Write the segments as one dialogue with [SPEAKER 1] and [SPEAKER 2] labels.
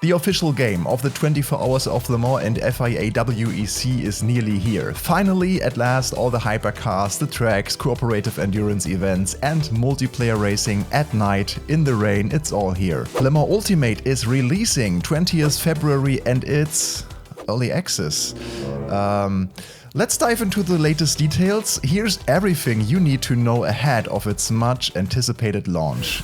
[SPEAKER 1] The official game of the 24 Hours of Le Mans and FIA WEC is nearly here. Finally, at last, all the hypercars, the tracks, cooperative endurance events and multiplayer racing at night, in the rain, it's all here. Le Mans Ultimate is releasing 20th February and it's early access. Let's dive into the latest details. Here's everything you need to know ahead of its much anticipated launch.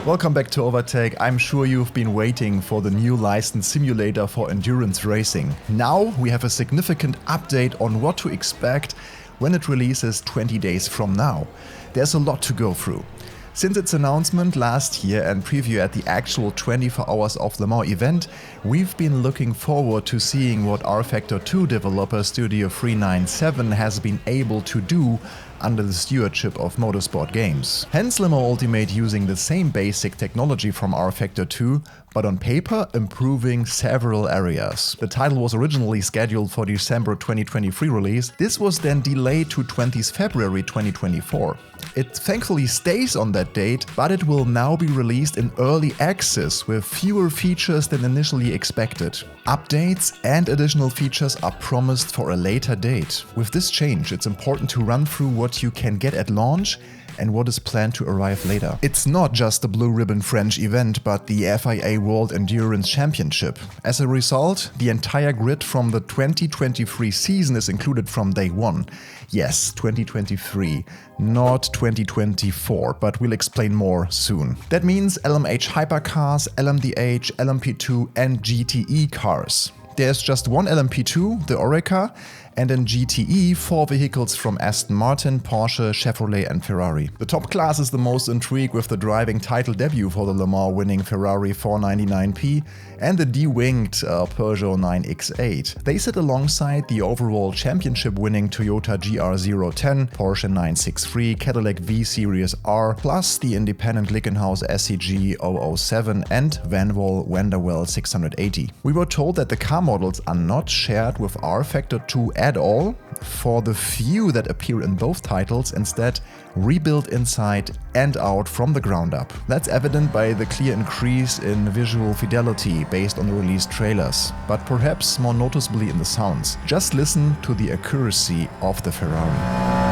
[SPEAKER 1] Welcome back to Overtake. I'm sure you've been waiting for the new licensed simulator for endurance racing. Now we have a significant update on what to expect when it releases 20 days from now. There's a lot to go through. Since its announcement last year and preview at the actual 24 Hours of Le Mans event, we've been looking forward to seeing what rFactor 2 developer Studio 397 has been able to do under the stewardship of Motorsport Games. Hence Le Mans Ultimate using the same basic technology from rFactor 2, but on paper improving several areas. The title was originally scheduled for December 2023 release. This was then delayed to 20th February 2024. It thankfully stays on that date, but it will now be released in early access with fewer features than initially expected. Updates and additional features are promised for a later date. With this change, it's important to run through what you can get at launch and what is planned to arrive later. It's not just the Blue Ribbon French event, but the FIA World Endurance Championship. As a result, the entire grid from the 2023 season is included from day one. Yes, 2023, not 2024, but we'll explain more soon. That means LMH hypercars, LMDH, LMP2 and GTE cars. There's just one LMP2, the Oreca, and in GTE, 4 vehicles from Aston Martin, Porsche, Chevrolet and Ferrari. The top class is the most intrigued with the driving title debut for the Le Mans winning Ferrari 499P and the de-winged Peugeot 9X8. They sit alongside the overall championship winning Toyota GR010, Porsche 963, Cadillac V-Series R, plus the independent Glickenhaus SCG 007 and Vanwall Vanderwell 680. We were told that the car models are not shared with rFactor 2 at all. For the few that appear in both titles, instead rebuilt inside and out from the ground up. That's evident by the clear increase in visual fidelity based on the released trailers, but perhaps more noticeably in the sounds. Just listen to the accuracy of the Ferrari.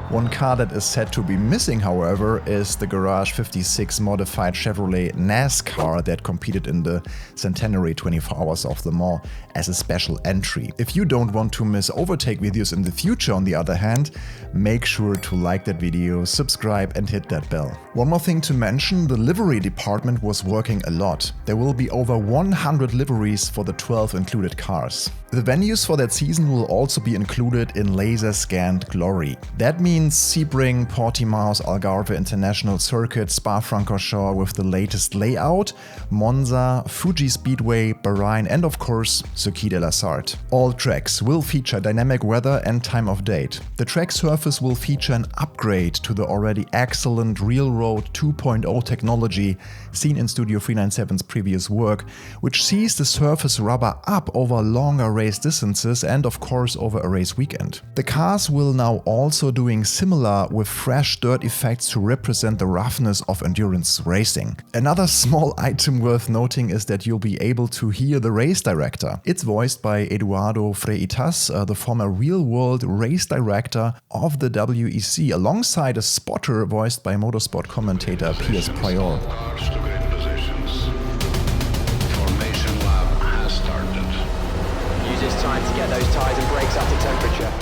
[SPEAKER 1] One car that is said to be missing, however, is the Garage 56 modified Chevrolet NASCAR that competed in the Centenary 24 Hours of Le Mans as a special entry. If you don't want to miss Overtake videos in the future, on the other hand, make sure to like that video, subscribe and hit that bell. One more thing to mention, the livery department was working a lot. There will be over 100 liveries for the 12 included cars. The venues for that season will also be included in laser-scanned glory. That means Sebring, Portimao's Algarve International Circuit, Spa-Francorchamps with the latest layout, Monza, Fuji Speedway, Bahrain and of course Circuit de la Sarthe. All tracks will feature dynamic weather and time of date. The track surface will feature an upgrade to the already excellent Railroad 2.0 technology seen in Studio 397's previous work, which sees the surface rubber up over longer race distances and of course over a race weekend. The cars will now also doing similar with fresh dirt effects to represent the roughness of endurance racing. Another small item worth noting is that you'll be able to hear the race director. It's voiced by Eduardo Freitas, the former real-world race director of the WEC, alongside a spotter voiced by motorsport commentator Piers Prior.
[SPEAKER 2] Time to get those tyres and brakes up to temperature.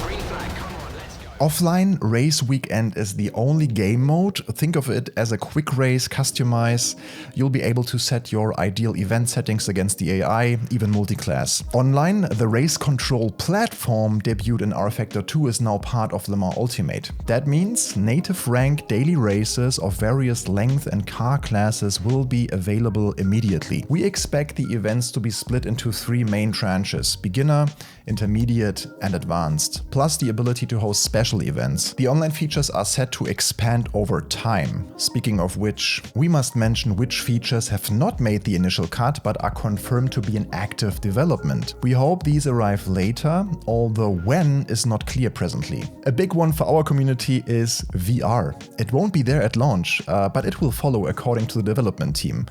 [SPEAKER 2] Green flag, come on, let's go.
[SPEAKER 1] Offline Race Weekend is the only game mode. Think of it as a quick race, customize. You'll be able to set your ideal event settings against the AI, even multi-class. Online, the race control platform debuted in rFactor 2 is now part of Le Mans Ultimate. That means native rank daily races of various length and car classes will be available immediately. We expect the events to be split into 3 main tranches: beginner, intermediate and advanced, plus the ability to host special special events. The online features are set to expand over time. Speaking of which, we must mention which features have not made the initial cut but are confirmed to be in active development. We hope these arrive later, although when is not clear presently. A big one for our community is VR. It won't be there at launch, but it will follow according to the development team.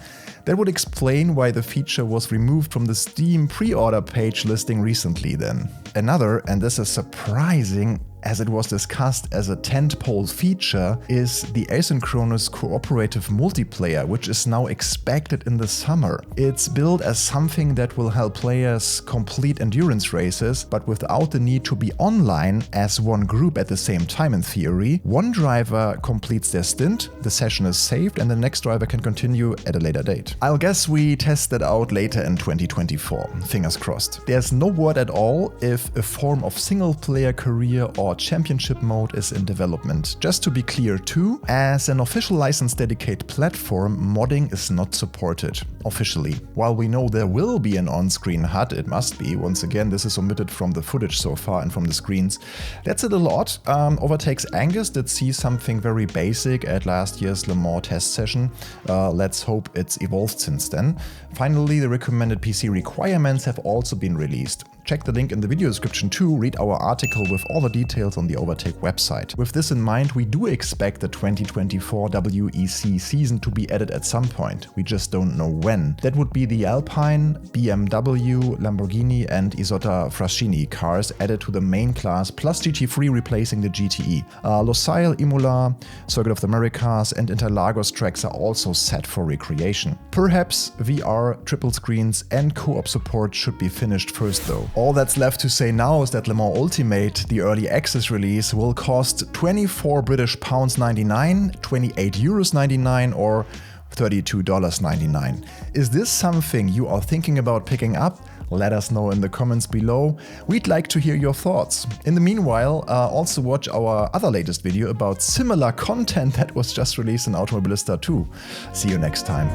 [SPEAKER 1] That would explain why the feature was removed from the Steam pre-order page listing recently then. Another, and this is surprising, as it was discussed as a tentpole feature, is the asynchronous cooperative multiplayer, which is now expected in the summer. It's billed as something that will help players complete endurance races, but without the need to be online as one group at the same time in theory. One driver completes their stint, the session is saved, and the next driver can continue at a later date. I'll guess we test that out later in 2024, fingers crossed. There's no word at all if a form of single-player career or championship mode is in development. Just to be clear too, as an official license-dedicated platform, modding is not supported officially. While we know there will be an on-screen HUD, it must be. Once again, this is omitted from the footage so far and from the screens. That's a little odd. Overtake's Angus did see something very basic at last year's Le Mans test session. Let's hope it's evolved since then. Finally, the recommended PC requirements have also been released. Check the link in the video description too, read our article with all the details on the Overtake website. With this in mind, we do expect the 2024 WEC season to be added at some point. We just don't know when. That would be the Alpine, BMW, Lamborghini and Isotta Fraschini cars added to the main class, plus GT3 replacing the GTE. Losail, Imola, Circuit of the Americas and Interlagos tracks are also set for recreation. Perhaps VR, triple screens and co-op support should be finished first though. All that's left to say now is that Le Mans Ultimate, the early access release, will cost £24.99, €28.99 or $32.99. Is this something you are thinking about picking up? Let us know in the comments below. We'd like to hear your thoughts. In the meanwhile, also watch our other latest video about similar content that was just released in Automobilista 2. See you next time.